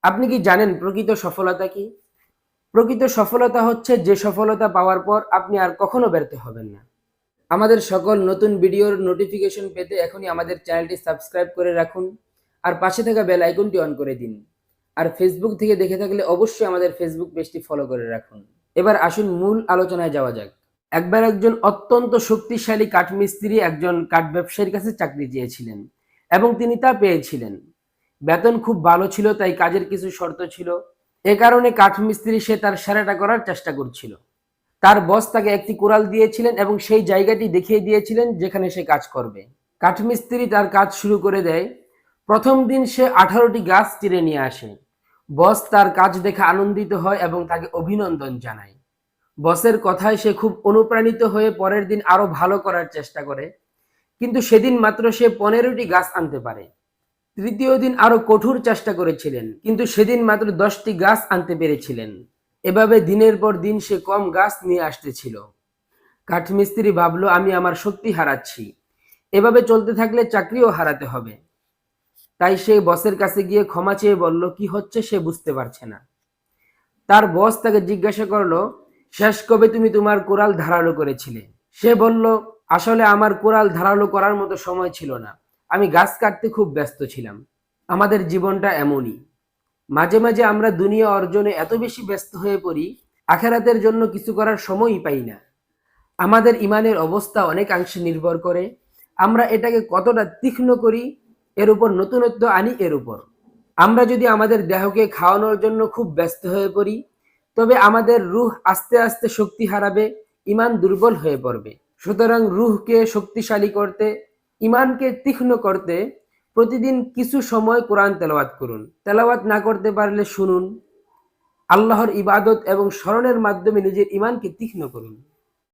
আপনি কি জানেন প্রকৃত সফলতা কি? প্রকৃত সফলতা হচ্ছে যে সফলতা পাওয়ার পর আপনি আর কখনো ব্যর্থ হবেন না। আমাদের সকল নতুন ভিডিওর নোটিফিকেশন পেতে এখনই আমাদের চ্যানেলটি সাবস্ক্রাইব করে রাখুন আর পাশে থাকা বেল আইকনটি অন করে দিন। আর ফেসবুক থেকে দেখে থাকলে অবশ্যই আমাদের ফেসবুক পেজটি ফলো করে রাখুন। এবার আসুন মূল আলোচনায় যাওয়া যাক। একবার একজন অত্যন্ত শক্তিশালী কাঠমিস্ত্রি একজন কাঠ ব্যবসায়ীর কাছে চাকরি চেয়েছিলেন এবং তিনি তা পেয়েছিলেন। বেতন খুব ভালো ছিল, তাই কাজের কিছু শর্ত ছিল। এ কারণে কাঠমিস্ত্রি সে তার সেরাটা করার চেষ্টা করছিল। তার বস তাকে একটি কুড়াল দিয়েছিলেন এবং সেই জায়গাটি দেখিয়ে দিয়েছিলেন যেখানে সে কাজ করবে। কাঠমিস্ত্রি তার কাজ শুরু করে দেয়। প্রথম দিন সে 18টি গাছ চিরে নিয়ে আসে। বস তার কাজ দেখে আনন্দিত হয় এবং তাকে অভিনন্দন জানায়। বসের কথায় সে খুব অনুপ্রাণিত হয়ে পরের দিন আরো ভালো করার চেষ্টা করে, কিন্তু সেদিন মাত্র সে 15টি গাছ আনতে পারে। তৃতীয় দিন আরো কঠোর চেষ্টা করেছিলেন, কিন্তু সেদিন মাত্র 10টি গাছ আনতে পেরেছিলেন। এভাবে দিনের পর দিন সে কম গাছ নিয়ে আসতেছিল। কাঠমিস্ত্রি ভাবলো, আমি আমার শক্তি হারাচ্ছি, এভাবে চলতে থাকলে চাকরিও হারাতে হবে। তাই সে বসের কাছে গিয়ে ক্ষমা চেয়ে বলল কি হচ্ছে সে বুঝতে পারছে না। তার বস তাকে জিজ্ঞাসা করলো, শেষ কবে তুমি তোমার কোরাল ধারালো করেছিলে? সে বলল, আসলে আমার কোরাল ধারালো করার মতো সময় ছিল না, আমি গাছ কাটতে খুব ব্যস্ত ছিলাম। আমাদের জীবনটা এমনই, মাঝে মাঝে আমরা দুনিয়া অর্জনে এত বেশি ব্যস্ত হয়ে পড়ি, আখেরাতের জন্য কিছু করার সময়ই পাই না। আমাদের ইমানের অবস্থা অনেকাংশে নির্ভর করে আমরা এটাকে কতটা তীক্ষ্ণ করি, এর উপর নতুনত্ব আনি এর উপর। আমরা যদি আমাদের দেহকে খাওয়ানোর জন্য খুব ব্যস্ত হয়ে পড়ি, তবে আমাদের রূহ আস্তে আস্তে শক্তি হারাবে, ইমান দুর্বল হয়ে পড়বে। সুতরাং রূহকে শক্তিশালী করতে, ইমানকে তীক্ষ্ণ করতে প্রতিদিন কিছু সময় কোরআন তেলাওয়াত করুন। তেলাওয়াত না করতে পারলে শুনুন। আল্লাহর ইবাদত এবং স্মরণের মাধ্যমে নিজের ইমানকে তীক্ষ্ণ করুন।